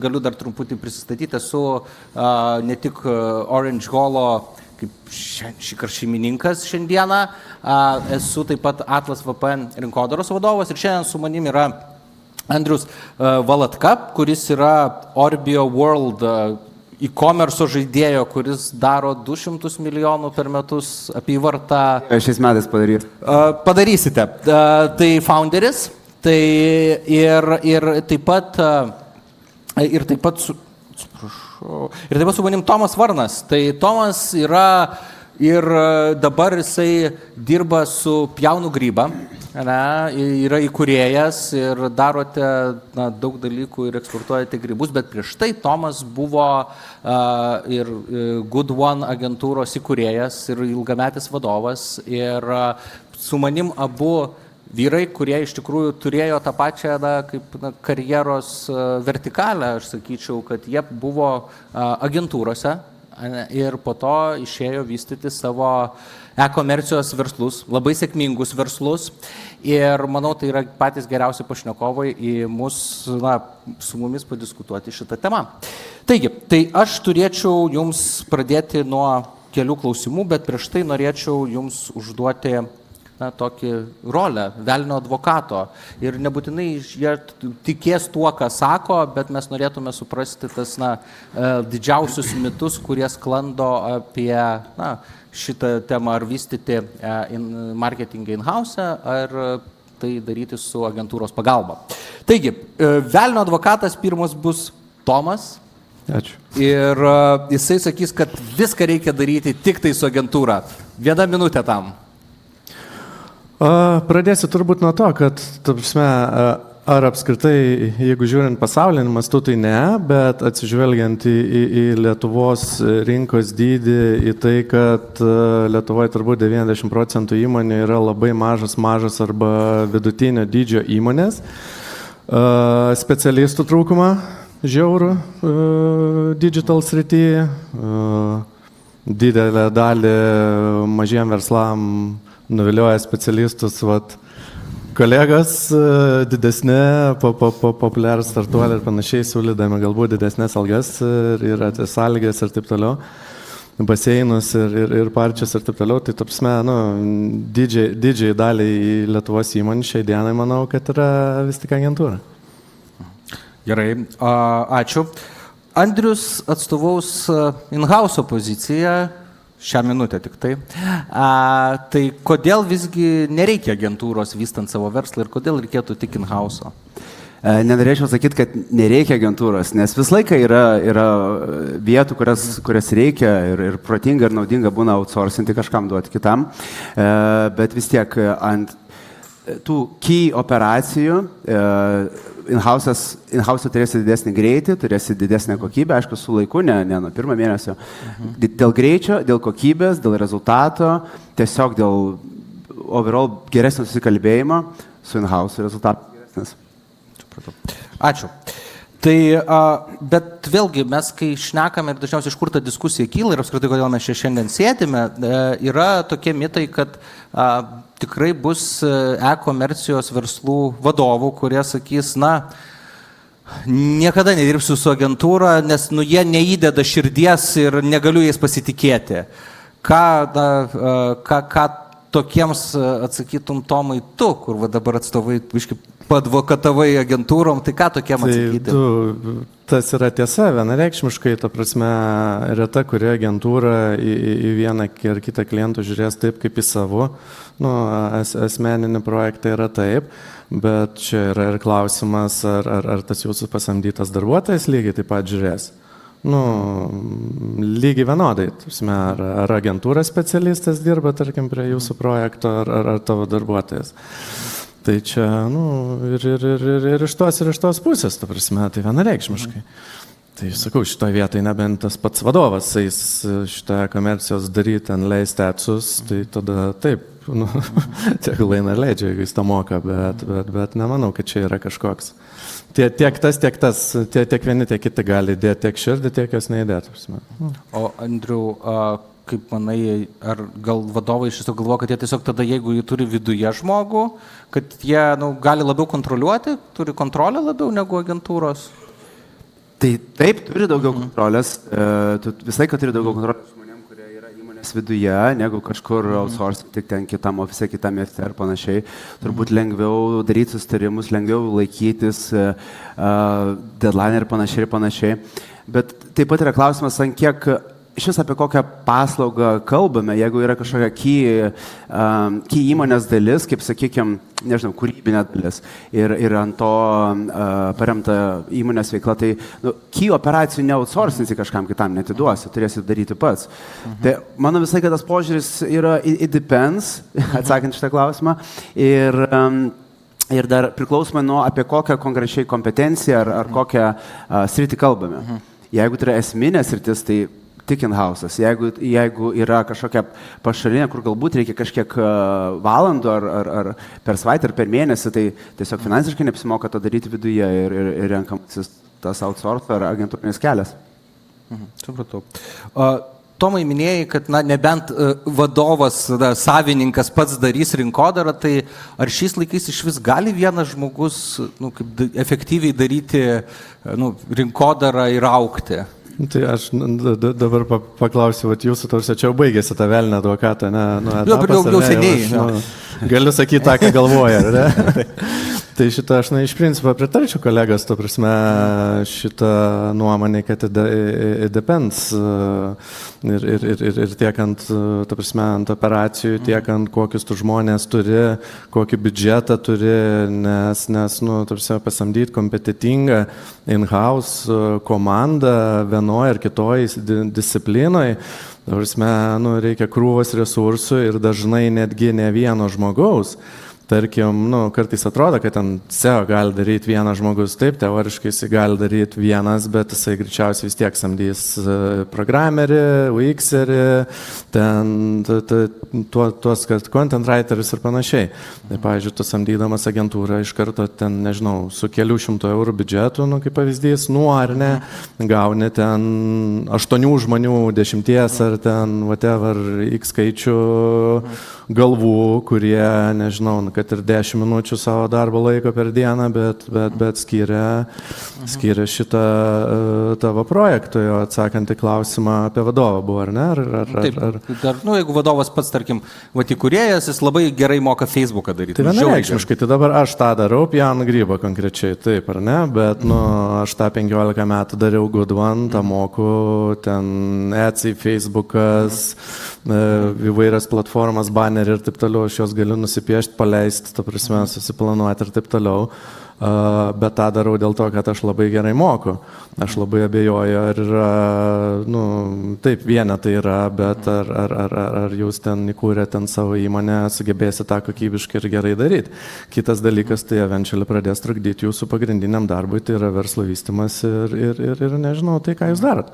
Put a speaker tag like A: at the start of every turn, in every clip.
A: Galiu dar trumputį prisistatyti, esu ne tik Orange Hallo kaip šį kartą šeimininkas šiandieną, esu taip pat Atlas VPN rinkodaros vadovas ir šiandien su manim yra Andrius Valatka, kuris yra Orbio World e-commerce žaidėjo, kuris daro 200 milijonų per metus apyvartą.
B: Šiais metais padaryti.
A: Padarysite. Tai founderis, tai ir taip pat su manim Tomas Varnas. Tai Tomas yra ir dabar jisai dirba su Pjaunu grybą, yra įkūrėjas ir darote daug dalykų ir eksportuojate grybus, bet prieš tai Tomas buvo ir Good One agentūros įkūrėjas ir ilgametis vadovas ir su manim abu vyrai, kurie iš tikrųjų turėjo tą pačią kaip karjeros vertikalę, aš sakyčiau, kad jie buvo agentūrose ir po to išėjo vystyti savo e-komercijos verslus, labai sėkmingus verslus ir manau, tai yra patys geriausi pašnekovai su mumis padiskutuoti šitą temą. Taigi, tai aš turėčiau jums pradėti nuo kelių klausimų, bet prieš tai norėčiau jums užduoti tokį rolę, velnio advokato. Ir nebūtinai jie tikės tuo, ką sako, bet mes norėtume suprasti tas didžiausius mitus, kurie sklando apie šitą temą, ar vystyti marketingą in-house, ar tai daryti su agentūros pagalba. Taigi, velnio advokatas pirmas bus Tomas.
C: Ačiū.
A: Ir jisai sakys, kad viską reikia daryti tik tai su agentūra. 1 minutė tam.
C: Pradėsiu turbūt nuo to, kad, ar apskritai, jeigu žiūrint pasaulinį mastu, tai ne, bet atsižvelgiant į Lietuvos rinkos dydį, į tai, kad Lietuvoje turbūt 90% įmonių yra labai mažas arba vidutinio dydžio įmonės, specialistų trūkumą žiaurų digital srityje, didelę dalį mažiem verslam nuvilioja specialistus, kolegas didesni, populiarūs startuoliai ir panašiai, siūlydami galbūt didesnės algas ir sąlygas ir taip toliau, baseinus ir parčius ir taip toliau. Tai didžiai daliai Lietuvos įmonių šiai dienai manau, kad yra vis tik agentūra.
A: Gerai, ačiū. Andrius atstovaus in-house poziciją. Šią minutę tik tai. Tai kodėl visgi nereikia agentūros vystant savo verslą ir kodėl reikėtų tik in-house?
B: Nenorėčiau sakyti, kad nereikia agentūros, nes visą laiką yra vietų, kurias reikia ir protinga ir naudinga būna outsourcinti kažkam duoti kitam, bet vis tiek ant tų key operacijų in-house turėsi didesnį greitį, turėsi didesnę kokybę, aišku, su laiku, ne nuo 1 mėnesio. Dėl greičio, dėl kokybės, dėl rezultato, tiesiog dėl overall geresnio susikalbėjimo su in-house rezultatas geresnis.
A: Ačiū. Tai, bet vėlgi mes, kai šnekame ir dažniausiai iš kur ta diskusija kyla ir apskritai, kodėl mes čia šiandien sėdime, yra tokie mitai, kad tikrai bus e-komercijos verslų vadovų, kurie sakys, niekada nedirbsiu su agentūra, nes jie neįdeda širdies ir negaliu jais pasitikėti. Ką tokiems atsakytum Tomai tu, kur dabar atstovai padvokatavai agentūrom, tai ką tokiem atsakyti?
C: Tas yra tiesa, vienareikšmiškai, ta prasme, reta, kuri agentūra į vieną ar kitą klientą žiūrės taip, kaip į savo. Asmeninį projektą yra taip, bet čia yra ir klausimas, ar tas jūsų pasamdytas darbuotojas lygiai taip pat žiūrės. Lygiai vienodai. Ar agentūros specialistas dirba, tarkim, prie jūsų projekto, ar tavo darbuotojas. Tai čia, ir iš tos pusės, ta prasme, tai vienareikšmiškai. Tai sakau, šitoje vietoje nebent tas pats vadovas eis šitą komercijos daryti, ten leisti atsus, tai tada taip, tegul eina ir leidžia, jeigu jis tą moka, bet nemanau, kad čia yra kažkoks. Tiek vieni, tiek kiti gali dėti tiek širdį, tiek jos neįdėti.
A: O Andriu, kaip manai, ar gal vadovai iš tiesų galvoja, kad jie tiesiog tada, jeigu jie turi viduje žmogų, kad jie gali labiau kontroliuoti, turi kontrolę labiau negu agentūros?
B: Tai taip, turi daugiau kontrolės, tu visą laiką turi daugiau kontrolės žmonėm, kurie yra įmonės viduje, negu kažkur outsourcing, tik ten kitam ofise, kitam mieste ir panašiai. Turbūt lengviau daryti sustarimus, lengviau laikytis deadline ir panašiai. Bet taip pat yra klausimas, ant kiek šis apie kokią paslaugą kalbame, jeigu yra kažkokia key įmonės dalis, kaip sakykime, nežinau, kūrybinė dalis ir ant to paremta įmonės veikla, tai key operacijų neoutsourcinsi kažkam kitam, netiduosi, turėsi daryti pats. Tai mano visai tas požiūris yra it depends, atsakant šitą klausimą, ir dar priklausomai nuo apie kokią konkrečiai kompetenciją ar kokią sritį kalbame. Jeigu tai yra esminė sritis, tai tik in-house'as. Jeigu yra kažkokia pašalinė, kur galbūt reikia kažkiek valandų ar per savaitę ar per mėnesį, tai tiesiog finansiškai neapsimoka to daryti viduje ir renkamasis tas outsource ar agentūrinis kelias.
A: Supratau. Tomai, minėjai, kad nebent vadovas, savininkas pats darys rinkodarą, tai ar šiais laikais iš vis gali vienas žmogus efektyviai daryti rinkodarą ir aukti?
C: Tai aš dabar paklausiu, jūsų tarsi čia jau baigėsi tą velnę advokatą, ne?
A: Jau seniai.
C: Galiu sakyti tą, ką galvoja, ne? Tai šitą aš iš principo pritarčiau kolegas, to prasme, šitą nuomonę, kad depends ir tiek ant, to prasme, ant operacijų, tiek ant kokius tu žmonės turi, kokį biudžetą turi, nes to prasme, pasamdyti kompetitingą in-house komandą vienoje ar kitoje disciplinoje, to prasme, reikia krūvos resursų ir dažnai netgi ne vieno žmogaus. Tarkim, kartais atrodo, kad ten SEO gali daryti vienas žmogus, taip, teoriškai jis gali daryti vienas, bet jisai greičiausiai vis tiek samdys programerį, UX-erį, ten tuos content writerius ir panašiai. Tai, pavyzdžiui, tu samdydamas agentūrą iš karto ten, nežinau, su kelių šimtų eurų biudžetu, kaip pavyzdys, ar ne, gauni ten 8 žmonių, 10 ar ten whatever, X skaičių galvų, kurie, nežinau, kad ir 10 minučių savo darbo laiko per dieną, bet skiria šitą tavo projektui, atsakant į klausimą apie vadovą buvo, ar ne?
A: Taip, jeigu vadovas pats, tarkim, įkūrėjas, jis labai gerai moka Facebooką daryti.
C: Tai vienareikšmiškai, tai dabar aš tą darau, Pjauną Grybą konkrečiai, taip, ar ne? Bet, aš tą 15 metų dariau Good One, tą moku, ten Etsy, Facebookas, įvairias platformas, bannerį ir taip toliau, aš jos galiu nusipiešti, paleisti, to prasme, susiplanuoti ir taip toliau, bet tą darau dėl to, kad aš labai gerai moku. Aš labai abejoju, ar yra, taip, vienetai yra, bet ar jūs ten įkūrė ten savo įmonę, sugebėsite tą kokybiškai ir gerai daryti. Kitas dalykas, tai eventually pradės trukdyti jūsų pagrindiniam darbui, tai yra verslo vystymas ir nežinau, tai ką jūs darot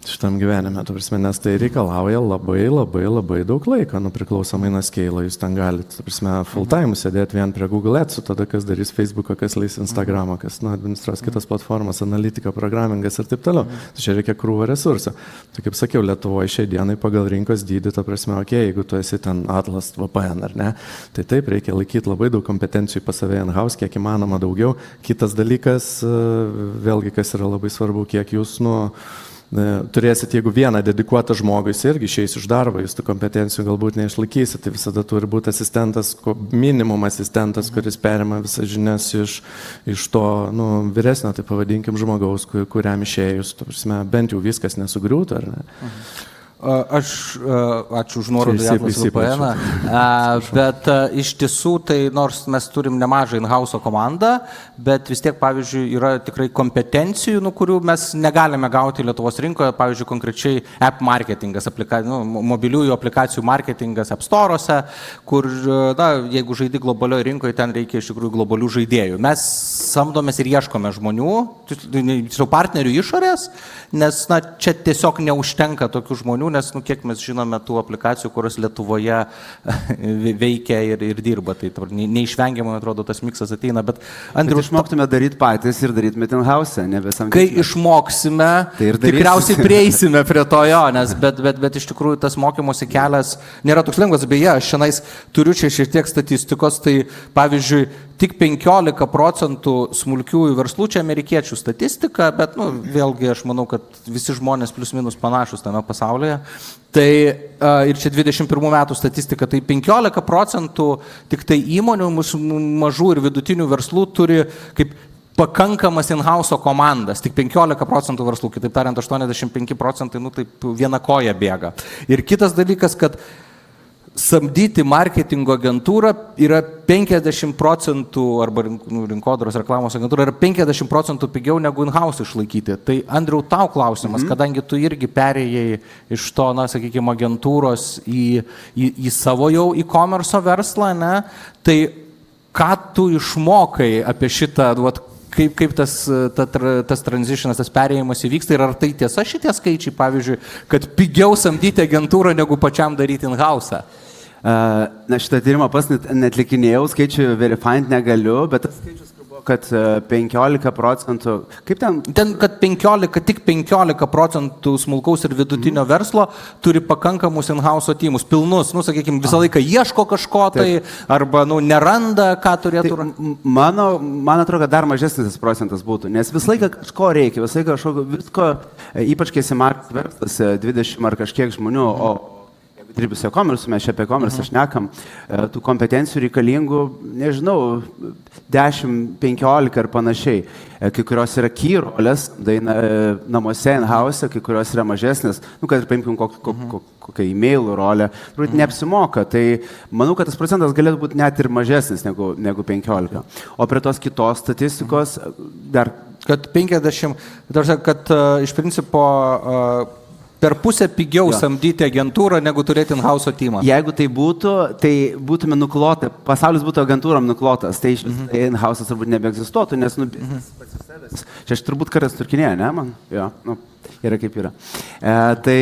C: šitam gyvenime, nes tai reikalauja labai daug laiko, priklausomai nuo skeilo, jūs ten galite, full time sėdėti vien prie Google Ads, tada kas darys Facebooką, kas leis Instagramą, kas administruos kitas platformas, analitika, programingas ir taip toliau. Tai čia reikia krūvą resursų. Tai kaip sakiau, Lietuvoje šiai dienai pagal rinkos dydį, jeigu tu esi ten Atlas VPN ar ne, tai taip reikia laikyti labai daug kompetencijų pas save in-house, kiek įmanoma daugiau. Kitas dalykas, vėlgi, kas yra labai svarbu, kiek jūs, turėsit, jeigu vieną dedikuotą žmogų, jis irgi išeis iš darbo, jūs tų kompetencijų galbūt neišlaikysit, tai visada turi būti asistentas, minimum asistentas, kuris perima visas žinias iš to, vyresnio, tai pavadinkim, žmogaus, kuriam išėjus, bent jau viskas nesugriūtų, ar ne?
A: Ačiū už nuorodą į Atlas VPN-ą, bet iš tiesų, tai nors mes turim nemažą in-house komandą, bet vis tiek, pavyzdžiui, yra tikrai kompetencijų, kurių mes negalime gauti Lietuvos rinkoje, pavyzdžiui, konkrečiai app marketingas, mobiliųjų aplikacijų marketingas app store'ose, kur, jeigu žaidi globalioje rinkoje, ten reikia iš tikrųjų globalių žaidėjų. Mes samdomės ir ieškome žmonių, partnerių išorės, nes čia tiesiog neužtenka tokių žmonių, nes, kiek mes žinome tų aplikacijų, kurios Lietuvoje veikia ir dirba, tai neišvengiamai, atrodo, tas miksas ateina, bet Andriau...
B: Bet išmoktume daryti patys ir darytume in-house, ne visam...
A: Kai išmoksime, tai tikriausiai prieisime prie to jo, bet iš tikrųjų tas mokymosi kelias nėra toks lengvas, beje, aš šiandien turiu čia šiek tiek statistikos, tai pavyzdžiui, tik 15% smulkiųjų verslų, čia amerikiečių statistika, bet vėlgi aš manau, kad visi žmonės plius minus panašus tame pasaulyje. Tai ir čia 21 metų statistika, tai 15% tik tai įmonių, mažų ir vidutinių verslų turi kaip pakankamas in-house komandas, tik 15% verslų, kitaip tariant 85%, taip viena koja bėga. Ir kitas dalykas, kad samdyti marketingo agentūrą yra 50% arba rinkodaros reklamos agentūra yra 50% pigiau negu in-house išlaikyti. Tai Andriau, tau klausimas, kadangi tu irgi perėjai iš to, sakykime, agentūros į savo jau e-commerce verslą, ne? Tai ką tu išmokai apie šitą, kaip tas transitionas, tas perėjimas įvyksta ir ar tai tiesa šitie skaičiai, pavyzdžiui, kad pigiau samdyti agentūrą negu pačiam daryti in-house?
B: Na, šitą tyrimą pas netlikinėjau, skaičių verifint negaliu, bet tas skaičius buvo, kad 15%, kaip ten?
A: Ten, kad tik 15% smulkaus ir vidutinio verslo turi pakankamus in-house tymus, pilnus, sakykime, visą laiką ieško kažko tai, arba, neranda, ką turėtų.
B: Tai, man atrodo, kad dar mažesnis tas procentas būtų, nes visą laiką kažko reikia, visą laiką kažko, visko, ypač kai esi marketing verslas, 20 ar kažkiek žmonių, o dirbi su e-commerce, mes čia apie e-commerce šnekam, tų kompetencijų reikalingų, nežinau, 10, 15 ir panašiai. Kai kurios yra key rolės, namuose, in-house, kai kurios yra mažesnės, kad ir paimkim kokią e-mailų rolę, turbūt neapsimoka. Tai manau, kad tas procentas galėtų būti net ir mažesnis negu 15. O prie tos kitos statistikos dar...
A: Kad 50, kad iš principo... per pusę pigiau samdyti agentūrą, negu turėti in-house teamą.
B: Jeigu tai būtume nukloti, pasaulis būtų agentūrom nuklotas, tai in-house turbūt nebeegzistuotų, nes čia aš turbūt karas turkinėje, ne man? Jo, yra kaip yra. Tai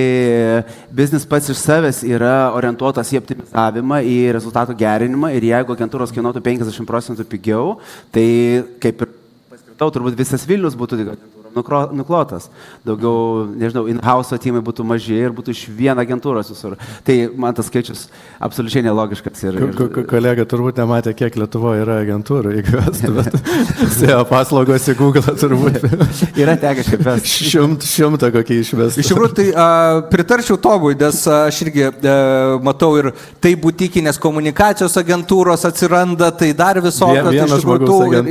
B: biznis pats iš savęs yra orientuotas į optimizavimą, į rezultatų gerinimą ir jeigu agentūros kainuotų 50% pigiau, tai kaip ir paskirtau, turbūt visas Vilnius būtų nuklotas. Daugiau, nežinau, in-house teamai būtų maži ir būtų iš vieną agentūros visur. Tai man tas skaičius absoliučiai nelogiškas.
C: Kolega turbūt nematė, kiek Lietuvoje yra agentūrų, jeigu vestumėt SEO paslaugos į Google turbūt.
B: Yra tekę šiaip vest.
C: Šimtą kokį išvesti.
A: Iš tikrųjų, tai pritarčiau Tomui, nes aš irgi matau ir tai butikinės komunikacijos agentūros atsiranda, tai dar visokios iš tikrųjų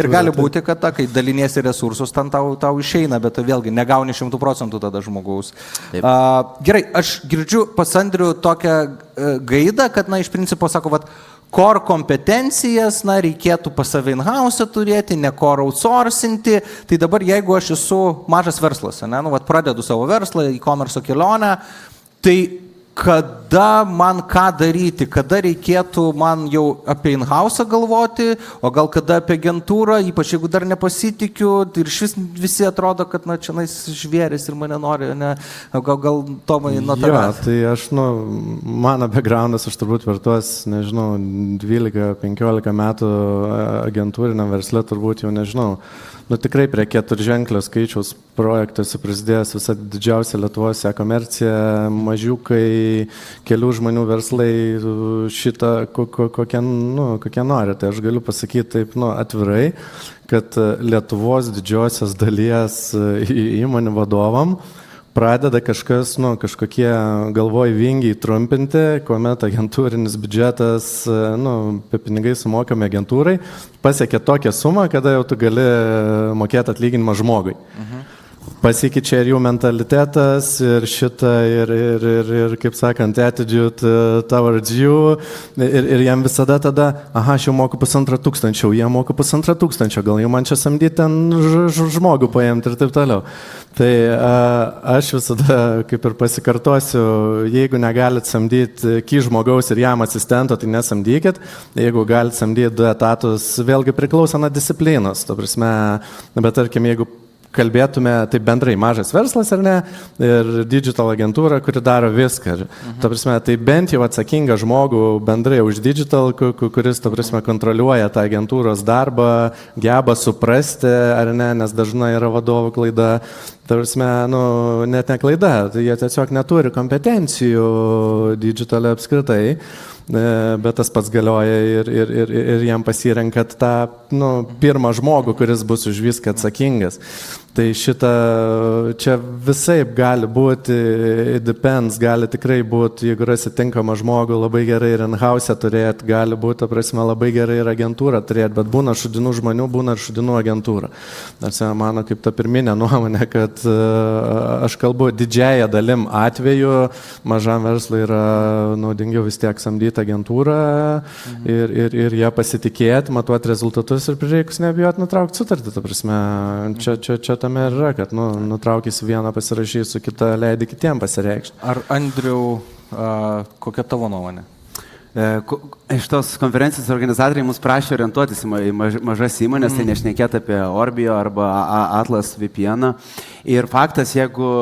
A: ir gali būti, kad kai daliniesi resursų, ten tau išeina, bet vėlgi negauni 100% tada žmogaus. Gerai, aš girdžiu pas Andrių tokią gaidą, kad, iš principo, sako, core kompetencijas, reikėtų pas save in-house turėti, ne core outsourcinti. Tai dabar, jeigu aš esu mažas verslas, pradedu savo verslą, e-commerce kelionę, tai kada man ką daryti, kada reikėtų man jau apie in-house galvoti, o gal kada apie agentūrą, ypač jeigu dar nepasitikiu ir šis visi atrodo, kad čia žvėris ir mane nori, ne? Gal Tomai nuo tavęs.
C: Jo, tai aš, mano backgroundas, aš turbūt per tuos, 12-15 metų agentūriniam versle turbūt jau nežinau. Tikrai prie 4-ženklio skaičiaus projektuose prasidėjęs visa didžiausia Lietuvos e-komercija, mažiukai, kelių žmonių verslai šitą, kokie nori. Tai aš galiu pasakyti taip atvirai, kad Lietuvos didžiosios dalies įmonių vadovam pradeda kažkas, kažkokie galvoj vingiai trumpinti, kuomet agentūrinis biudžetas, pinigai sumokami agentūrai, pasiekia tokią sumą, kada jau tu gali mokėti atlyginimą žmogui. Pasikeičia ir jų mentalitetas, ir šitą, ir kaip sakant, attitude towards you, ir jam visada tada, aš jau moku 1500, jie moku 1500, gal jau man čia samdyti ten žmogų paimti ir taip toliau. Tai aš visada, kaip ir pasikartosiu, jeigu negalit samdyti žmogaus ir jam asistento, tai nesamdykit, jeigu galit samdyti 2 etatus, vėlgi priklauso nuo disciplinos, ta prasme, bet tarkim, jeigu kalbėtume taip bendrai mažas verslas ar ne, ir digital agentūra, kuri daro viską. Ta prasme, tai bent jau atsakingą žmogų bendrai už digital, kuris, ta prasme, kontroliuoja tą agentūros darbą, geba suprasti ar ne, nes dažnai yra vadovų klaida. Ta prasme, net ne klaida, tai jie tiesiog neturi kompetencijų digital apskritai. bet tas pats galioja ir jam pasirenkat tą pirmą žmogų, kuris bus už viską atsakingas. Tai čia visaip gali būti, it depends, gali tikrai būti, jeigu rasi tinkamą žmogų, labai gerai ir in-house turėti, gali būti, prasme, labai gerai ir agentūrą turėti, bet būna šudinų žmonių, būna ir šudinų agentūrą. Nors mano kaip ta pirminė nuomonė, kad aš kalbu didžiąją dalim atveju, mažam verslui yra naudingiau vis tiek samdyti agentūrą ir ją pasitikėti, matuoti rezultatus ir prireikus nebijoti nutraukti sutartį. Ta prasme, čia tame ir yra, kad nutraukysi vieną pasirašysi, su kita leidi kitiem pasireikšti.
A: Ar Andriau, kokia tavo nuomonė?
B: Iš tos konferencijos organizatoriai mus prašė orientuotis į mažas įmonės, tai nešnekėti apie Orbio arba Atlas VPN. Ir faktas, jeigu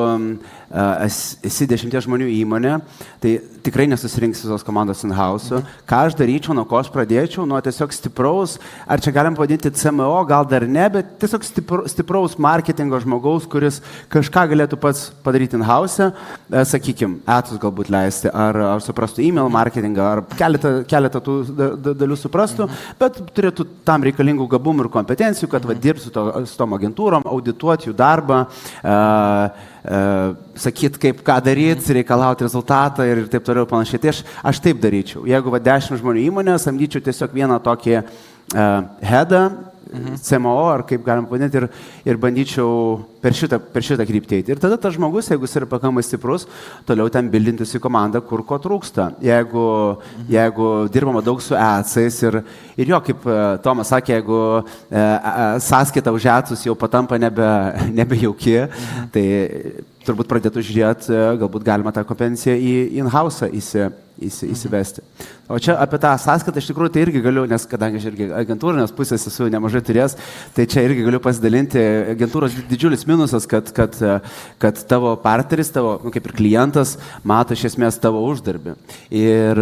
B: esi 10 žmonių įmonė, tai tikrai nesusirinks visos komandos in-house. Ką aš daryčiau, nuo ko aš pradėčiau, nuo tiesiog stipraus, ar čia galim pavadinti CMO, gal dar ne, bet tiesiog stipraus marketingo žmogaus, kuris kažką galėtų pats padaryti in-house, sakykime, atus galbūt leisti, ar suprastų email marketingą, ar keletą tų dalių suprastų, bet turėtų tam reikalingų gabumų ir kompetencijų, kad dirbs su tom agentūrom, audituoti jų darbą, sakyt, kaip ką daryti, reikalauti rezultatą ir taip toliau panašiai. Tai aš taip daryčiau. Jeigu 10 žmonių įmonė, samdyčiau tiesiog vieną tokį headą, CMO, ar kaip galim pavadinti, ir bandyčiau per šitą kryptį eiti. Ir tada tas žmogus, jeigu jis yra pakankamai stiprus, toliau ten bildintis į komandą, kur ko trūksta. Jeigu dirbama daug su EACais ir jo, kaip Tomas sakė, jeigu sąskaita už EACus jau patampa nebejauki, tai turbūt pradėtų žiūrėti, galbūt galima tą kompetenciją į in-house įsivesti. O čia apie tą sąskaitą iš tikrųjų tai irgi galiu, nes kadangi aš irgi agentūrinės pusės esu nemažai turėjęs, tai čia irgi galiu pasidalinti. Agentūros didžiulis minusas, kad tavo partneris, tavo, kaip ir klientas, mato iš esmės tavo uždarbį. Ir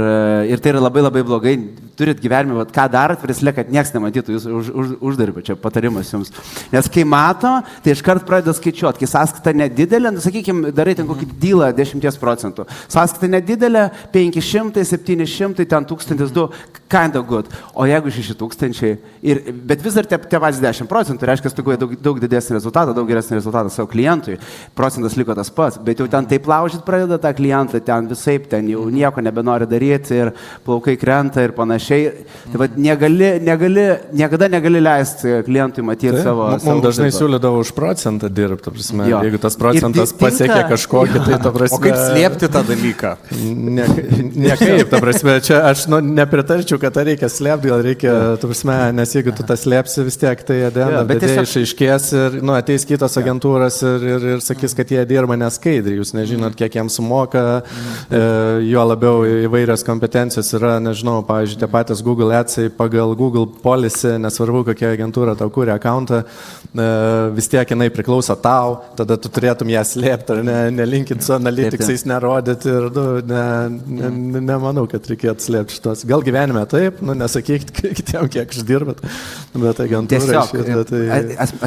B: tai yra labai labai blogai. Turit gyvenime, ką darot, versle, kad niekas nematytų jūsų uždarbį. Čia patarimas jums. Nes kai mato, tai iškart pradeda skaičiuoti. Kai sąskaita nedidelė, sakykime, darai ten kokį dylą 10%. Sąskaita nedidelė, 500, 700, ten 1002, kind of good. O jeigu 6000, bet vis dar tie patys 10%, reiškia, tu gavai daug didesnį rezultatą, daug geresnį rezultatą savo klientui. Procentas liko tas pats, bet jau ten taip laužyti pradeda tą klientą, ten visaip, ten jau nieko nebenori daryti ir plaukai krenta ir panašiai. Tai vad niekada negali leisti klientui matyti savo...
C: Mums dažnai siūlydavo už procentą dirbti, prasme, jeigu tas procentas pasiekia kažkokį, tai ta prasme...
A: O kaip slėpti tą dalyką?
C: Nekaip, ta prasme, čia aš nepritarčiau, kad tą reikia slėpti, gal reikia, ta prasme, nes jeigu tu tą slėpsi vis tiek, tai išaiškės ir ateis kitos agentūros ir sakys, kad jie dirba neskaidriai, jūs nežinot, kiek jiems sumoka, jo labiau įvairios kompetencijos yra, nežinau, pavyzdžiui, tie patys Google Adsai pagal Google policy, nesvarbu, kokia agentūra tau kūrė accountą, vis tiek jinai priklauso tau, tada tu turėtum ją slėpti ar nelinkint su analitiksais nerodyti ir nemanau, kad reikėtų slėpti šitos. Gal gyvenime taip, nesakykit kitiem, kiek uždirbat, bet agentūra šitą. Tai...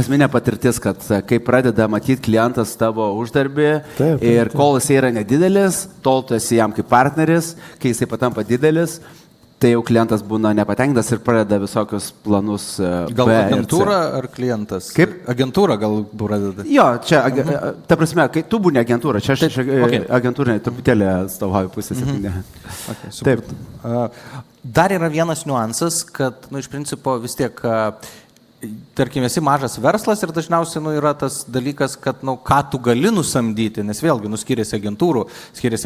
B: Asmeninė patirtis, kad kai pradeda matyti klientas tavo uždarbį ir kol jis yra nedidelis, tol tu esi jam kaip partneris, kai jisai patampa didelis, tai jau klientas būna nepatenkintas ir pradeda visokius planus.
A: Gal agentūra ar klientas?
B: Kaip?
A: Agentūra gal pradeda?
B: Jo, čia, ta prasme, kai tu būni agentūra, čia aš agentūrinė truputėlį atstovauju pusės.
A: Taip. Dar yra vienas niuansas, kad, iš principo vis tiek... Tarkim, esi mažas verslas ir dažniausiai yra tas dalykas, kad ką tu gali nusamdyti, nes vėlgi skiriasi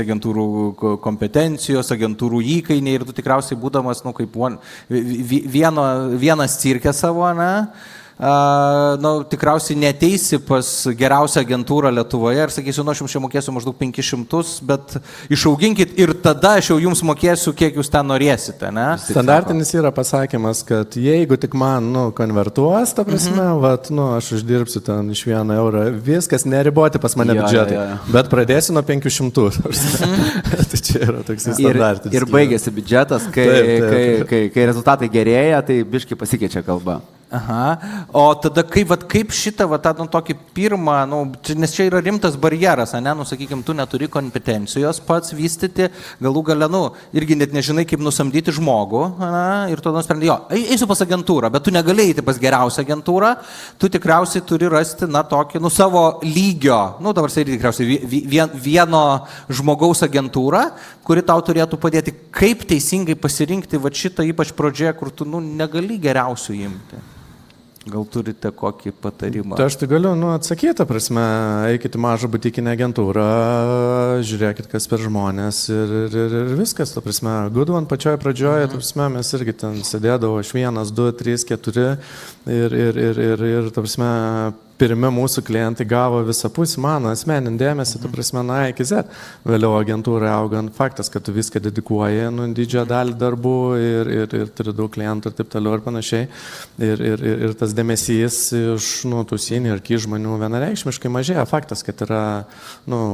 A: agentūrų kompetencijos, agentūrų įkainiai ir tu tikriausiai būdamas kaip vienas cirke savo, tikriausiai neteisi pas geriausią agentūrą Lietuvoje ir sakysiu, aš jums čia mokėsiu maždaug 500, bet išauginkit ir tada aš jau jums mokėsiu, kiek jūs ten norėsite. Ne?
C: Standartinis yra pasakymas, kad jeigu tik man konvertuos, ta prasme, aš uždirbsiu ten iš 1 eurą, viskas neriboti pas mane biudžetai, bet pradėsiu nuo 500. Tai čia yra toks standartinis.
B: Ir baigėsi biudžetas, kai rezultatai gerėja, tai biškai pasikeičia kalba.
A: Aha. O tada kaip šitą, tą tokį pirmą, nes čia yra rimtas barjeras, sakykime, tu neturi kompetencijos pats vystyti, galų gale, irgi net nežinai, kaip nusamdyti žmogų, ir tu nusprendai, eisiu pas agentūrą, bet tu negali eiti pas geriausią agentūrą, tu tikriausiai turi rasti, tokį, savo lygio, dabar sakyti tikriausiai vieno žmogaus agentūrą, kuri tau turėtų padėti, kaip teisingai pasirinkti šitą ypač pradžią, kur tu, negali geriausių imti. Gal turite kokį patarimą?
C: Tai aš tai galiu atsakyti, prasme, eikite mažą butikinę agentūrą, žiūrėkit, kas per žmonės ir viskas, ta prasme, Good One pačioje pradžioje, ta prasme, mes irgi ten sėdėdavo iš 1, 2, 3, 4 ir ta prasme, pirmi mūsų klientai gavo visapusį mano asmeninį dėmesį, ta prasme, iki Z. Vėliau agentūrai augant, faktas, kad tu viską dedikuoji, didžiąją dalį darbų ir turi daug klientų ir taip toliau ir panašiai. Ir tas dėmesys iš tų senior key žmonių vienareikšmiškai mažėja. Faktas, kad yra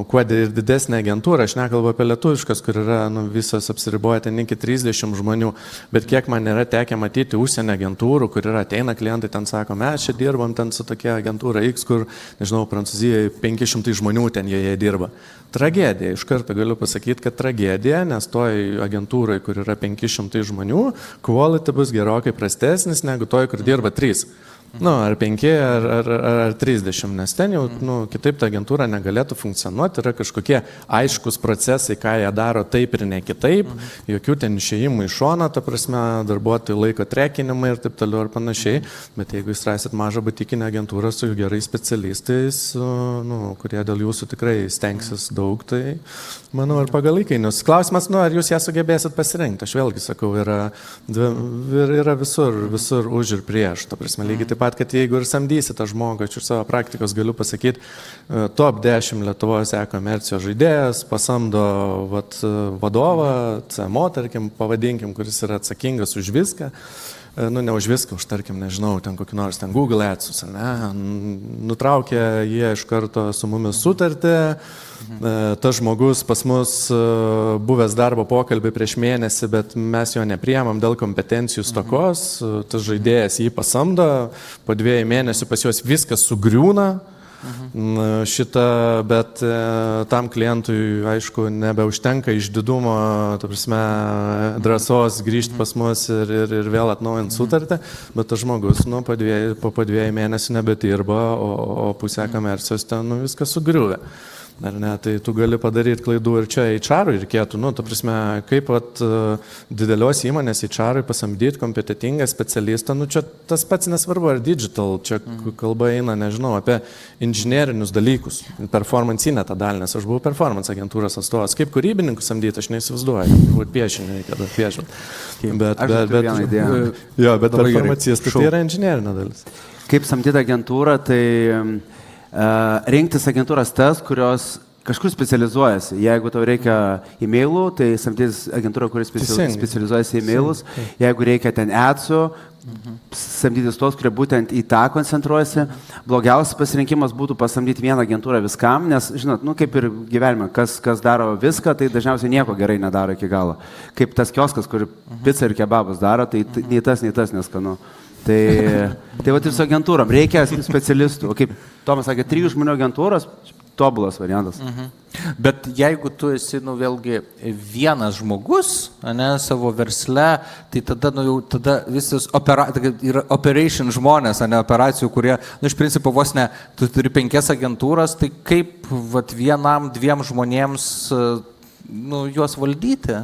C: kuo didesnė agentūra, aš nekalbu apie lietuviškas, kur yra visos apsiriboja ten iki 30 žmonių, bet kiek man yra tekę matyti užsienio agentūrų, kur yra ateina klientai, ten sako, mes čia dirbam ten su tokia agentūra X, kur, nežinau, Prancūzijoje 500 žmonių ten joje dirba. Tragedija, iš karto galiu pasakyti, kad tragedija, nes toj agentūrai, kur yra 500 žmonių, quality bus gerokai prastesnis negu toj, kur dirba 3. Ar 5, ar 30, nes ten jau kitaip ta agentūra negalėtų funkcionuoti, yra kažkokie aiškus procesai, ką jie daro taip ir ne kitaip, jokių ten išėjimų iš šono, ta prasme, darbuotojų laiko trekinimai ir taip toliau ir panašiai, bet jeigu jūs rasit mažą butikinę agentūrą su gerais specialistais, kurie dėl jūsų tikrai stengsis daug, tai manau ir pagal įkainius. Klausimas, ar jūs ją sugebėsit pasirinkti, aš vėlgi sakau, yra visur už ir prieš, ta prasme, lygiai taip pat, kad jeigu ir samdysi tą žmogą, aš iš savo praktikos galiu pasakyti, top 10 Lietuvos e-komercijos žaidėjas pasamdo vadovą, CMO, tarkim, pavadinkim, kuris yra atsakingas už viską, ne už viską, už, tarkim, nežinau, ten kokį nors ten Google Adsus, nutraukė jie iš karto su mumis sutartį, tas žmogus pas mus buvęs darbo pokalbį prieš mėnesį, bet mes jo nepriemam dėl kompetencijų stokos, tas žaidėjas jį pasamdo, po 2 mėnesių pas juos viskas sugriūna, bet tam klientui, aišku, nebeužtenka išdidumo, ta prasme, drąsos grįžti pas mus ir vėl atnaujant sutartį, bet tas žmogus po 2 mėnesių nebedirba, o pusę komercijos ten viskas sugriuvė. Ar ne, tai tu gali padaryti klaidų ir čia HR-ui reikėtų, ta prasme, kaip didelios įmonės HR-ui pasamdyti kompetitingą specialistą, čia tas pats nesvarbu ar digital, čia kalba eina, nežinau, apie inžinierinius dalykus, performancinę tą dalį, nes aš buvau performance agentūros atstovas, kaip kūrybininkų samdyti, aš neįsivaizduoju, būtų piešinį reikia dar piešinti. Bet performancistai tai yra inžinierinė dalis.
B: Kaip samdyti agentūrą, tai rinktis agentūras tas, kurios kažkur specializuojasi. Jeigu tau reikia e-mailų, tai samdys agentūrą, kuris specializuojasi e-mailus. Jeigu reikia ten adsų, samdytis tos, kurie būtent į tą koncentruojasi. Blogiausias pasirinkimas būtų pasamdyti vieną agentūrą viskam, nes, žinot, kaip ir gyvenime, kas daro viską, tai dažniausiai nieko gerai nedaro iki galo. Kaip tas kioskas, kur pica ir kebabas daro, tai nei tas neskanu. Tai ir su agentūrom reikia specialistų. O kaip Tomas sakė, 3 žmonių agentūros, tobulas variantas.
A: Bet jeigu tu esi, vėlgi, vienas žmogus, savo versle, tai tada visus yra operation žmonės, operacijų, kurie, iš principo vos ne, tu turi 5 agentūras, tai kaip 1, 2 žmonėms, juos valdyti?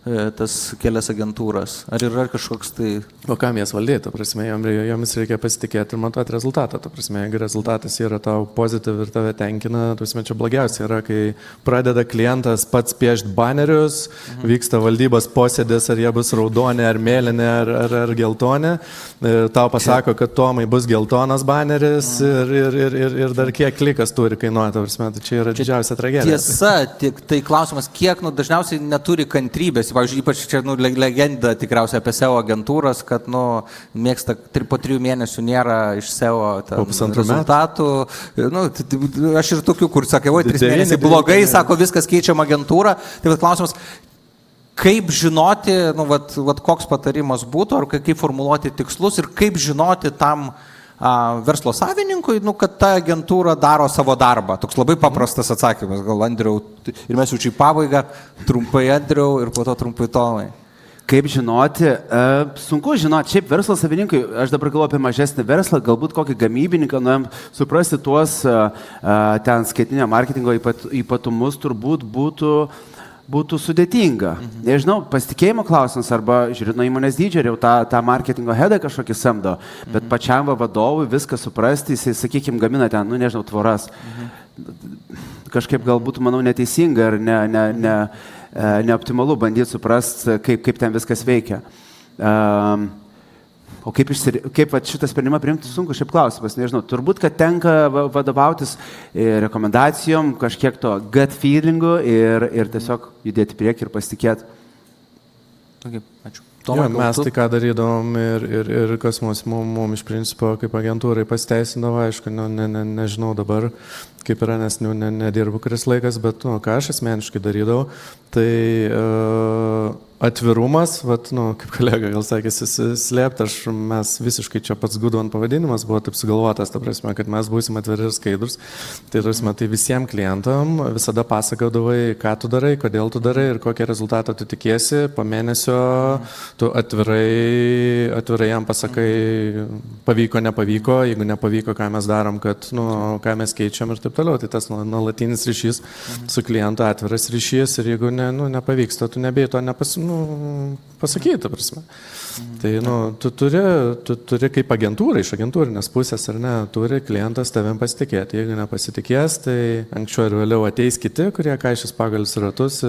A: Tas kelias agentūras. Ar yra kažkoks tai...
C: O kam jas valdyti, ta prasme, jomis reikia pasitikėti ir matuoti rezultatą. Ta prasme, jeigu rezultatas yra tau pozityv ir tave tenkina, ta prasme, čia blogiausia yra, kai pradeda klientas pats piešti banerius, vyksta valdybos posėdis, ar jie bus raudoni, ar mėlyni, ar geltoni. Tau pasako, kad Tomai bus geltonas baneris ir dar kiek klikas turi kainuoti. Ta prasme, tai čia yra didžiausia tragedija.
A: Tiesa, tik tai klausimas, kiek dažniausiai neturi kantrybės. Pavyzdžiui, ypač čia legenda tikriausiai apie SEO agentūras, kad mėgsta po 3 mėnesių nėra iš SEO rezultatų. Aš ir tokių, kur sakė, 3 mėnesiai blogai, sako, viskas keičiam agentūrą. Tai klausimas, kaip žinoti, nu, vat koks patarimas būtų, ar kaip formuluoti tikslus ir kaip žinoti tam verslo savininkui, nu, kad ta agentūra daro savo darbą. Toks labai paprastas atsakymas, gal Andriau, ir mes jau čia į pabaigą, trumpai Andriau ir po to trumpai Tomai.
B: Kaip žinoti, sunku žinoti, šiaip verslo savininkui, aš dabar galvoju apie mažesnį verslą, galbūt kokį gamybininką, nuėjom suprasti tuos ten skaitinio marketingo ypatumus, turbūt būtų sudėtinga. Nežinau, pasitikėjimo klausimas arba žiūrint nuo įmonės dydžio, jau tą marketingo headą kažkokį samdo, bet pačiam vadovui viską suprasti, jisai, sakykime, gamina ten, nu nežinau, tvoras. Kažkaip galbūt, manau, neteisinga ar neoptimalu bandyti suprasti, kaip ten viskas veikia. O kaip šitą sprendimą priimti, sunku šiaip klausimas, nežinau. Turbūt, kad tenka vadovautis rekomendacijom, kažkiek to gut feelingu ir tiesiog judėti prieki ir pasitikėti.
A: Okay, ačiū.
C: Mes tai ką darydavom ir kas mums iš principo kaip agentūrai pasiteisindavo, aišku, nežinau dabar, kaip yra, nes nedirbu kuris laikas, bet ką aš asmeniškai darydavau, tai atvirumas, kaip kolega gal sakė, slėpti, mes visiškai čia pats Goodone pavadinimas buvo taip sugalvotas, ta prasme, kad mes būsim atviri ir skaidrus, tai visiems klientam visada pasakodavai, ką tu darai, kodėl tu darai ir kokią rezultatą tu tikiesi, po mėnesio tu atvirai jam pasakai, pavyko, nepavyko, jeigu nepavyko, ką mes darom, kad, ką mes keičiam ir taip toliau. Tai tas nuolatinis ryšys su klientu, atviras ryšys ir jeigu nepavyksta, tu nebėjai to pasakyti, prasme. Tai, tu turi kaip agentūra, iš agentūrinės pusės ar ne, turi klientas tavim pasitikėti. Jeigu nepasitikės, tai anksčiau ir vėliau ateis kiti, kurie kaišys pagalius ratus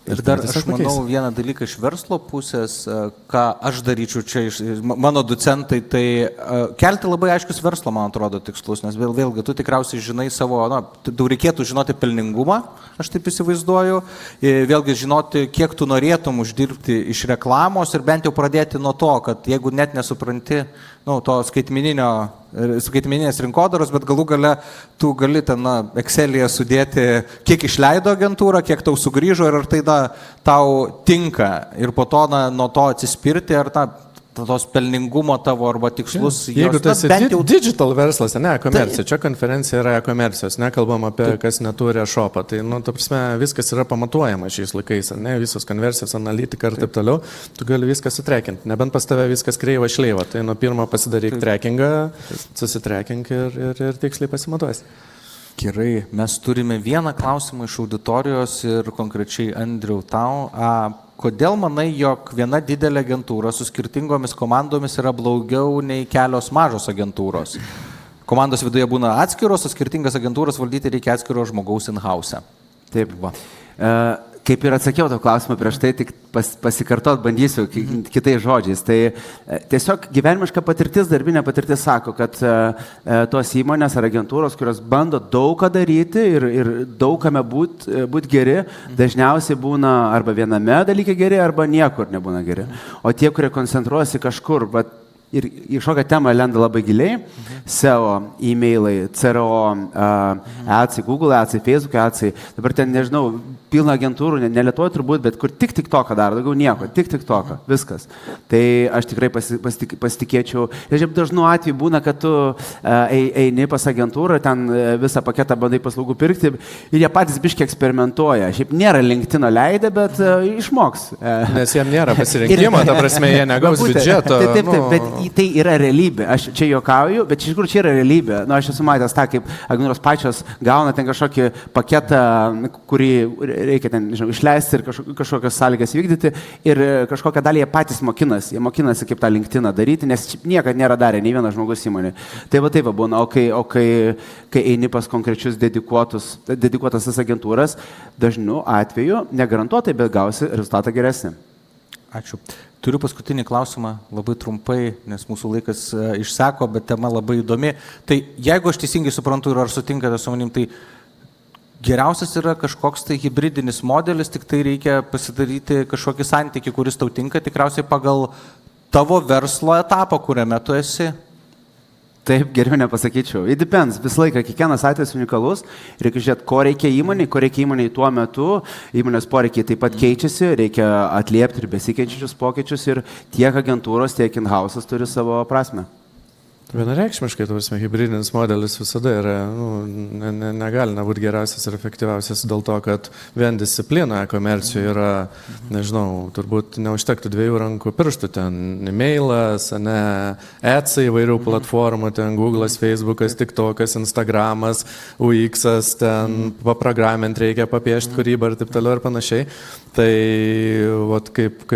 A: ir dar aš manau vieną dalyką iš verslo pusės, ką aš daryčiau čia, mano docentai, tai kelti labai aiškius verslo, man atrodo, tikslus, nes vėlgi tu tikriausiai žinai savo, tau reikėtų žinoti pelningumą, aš taip įsivaizduoju, vėlgi žinoti, kiek tu norėtum uždirbti iš reklamos ir bent jau pradėti nuo to, kad jeigu net nesupranti to skaitmeninės rinkodaros, bet galų gale tu gali ten Excel'yje sudėti, kiek išleido agentūra, kiek tau sugrįžo ir ar tai tau tinka ir po to nuo to atsispirti, ar tos pelningumo tavo arba tikslus.
C: Jeigu tu esi digital verslas, ne komercija, čia konferencija yra komercijos, nekalbam apie kas neturi e-shopą, tai, ta prasme, viskas yra pamatuojama šiais laikais, ne, visos konversijos, analitika ir taip toliau, tu gali viską sutrekinti, nebent pas tave viskas kreiva šleiva, tai nuo pirmo pasidaryk trekkingą, susitrekink ir tiksliai pasimatuosi.
A: Gerai, mes turime vieną klausimą iš auditorijos ir konkrečiai Andriau tau. Kodėl manai, jog viena didelė agentūra su skirtingomis komandomis yra blogiau nei kelios mažos agentūros? Komandos viduje būna atskiros, o skirtingas agentūras valdyti reikia atskiro žmogaus in-house.
B: Taip, va. Kaip ir atsakiau to klausimą prieš tai, tik pasikartot bandysiu kitais žodžiais. Tai tiesiog gyvenimiška patirtis, darbinė patirtis sako, kad tos įmonės ar agentūros, kurios bando daug ką daryti ir daug kame būt geri, dažniausiai būna arba viename dalyke geri, arba niekur nebūna geri. O tie, kurie koncentruojasi kažkur, ir į šokią temą lenda labai giliai, SEO, e-mailai, CRO, adsai, Google adsai, Facebook adsai, dabar ten, nežinau, pilna agentūrų, ne Lietuvoje turbūt, bet kur tik TikToką daro, daugiau nieko, tik TikToką, viskas. Tai aš tikrai pasitikėčiau. Ir šiaip dažnu atveju būna, kad tu eini pas agentūrą, ten visą paketą bandai paslaugų pirkti ir jie patys biškiai eksperimentuoja. Šiaip nėra LinkedIn leidę, bet išmoks.
C: Nes jiem nėra pasirinkimo, ta prasme, jie negaus biudžeto.
B: Taip, bet tai yra realybė. Aš čia juokauju, bet iš tikrųjų čia yra realybė. Aš esu matęs tą, kaip agentūros pačios gauna ten kažkokį paketą, kurį reikia ten, išleisti ir kažkokias sąlygas vykdyti ir kažkokią dalį jie patys mokinasi. Jie mokinasi, kaip tą LinkedIną daryti, nes niekad nėra darę nei vienas žmogus įmonė. Tai va būna, o kai eini pas konkrečius dedikuotas agentūras, dažnu atveju negarantuotai, bet gausi rezultatą geresnį.
A: Ačiū. Turiu paskutinį klausimą, labai trumpai, nes mūsų laikas išseko, bet tema labai įdomi. Tai jeigu aš teisingai suprantu ir ar sutinkate su manim, tai geriausias yra kažkoks tai hybridinis modelis, tik tai reikia pasidaryti kažkokį santykį, kuris tau tinka, tikriausiai pagal tavo verslo etapą, kuriame tu esi.
B: Taip, geriau nepasakyčiau. It depends. Visą laiką, kiekvienas atvejis unikalus. Reikia žiūrėti, ko reikia įmoniai tuo metu. Įmonės poreikiai taip pat keičiasi, reikia atliepti ir besikeičiančius pokyčius ir tiek agentūros, tiek in-house'as turi savo prasme.
C: Vienareikšmiškai, hybridinis modelis visada yra, negali būti geriausias ir efektyviausias dėl to, kad vien disciplina komercijoje yra, nežinau, turbūt neužtektų 2 rankų pirštų, ten e-mailas, ads įvairių platformų, ten Google'as, Facebook'as, TikTok'as, Instagram'as, UX'as, ten paprogramint reikia, papiešti kūrybą ir taip toliau ir panašiai. Tai, vat, kaip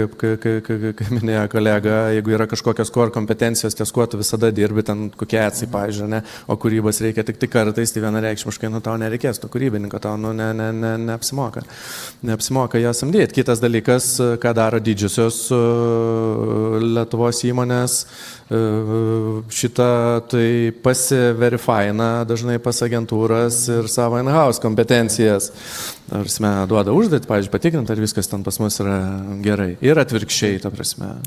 C: minėjo kolega, jeigu yra kažkokios core kompetencijos, ties kuo tu visada dirbi, ten kokie atsai, pavyzdžiui, ne, o kūrybos reikia tik kartais, tai vienareikšmiškai, tau nereikės to kūrybininko, tau neapsimoka. Neapsimoka ją samdyti. Kitas dalykas, ką daro didžiosios Lietuvos įmonės, šitą tai pasiverifina dažnai pas agentūras ir savo in-house kompetencijas. Duoda užduotį, pavyzdžiui, patikrinti, ar viskas ten pas mus yra gerai. Ir atvirkščiai, ta prasme.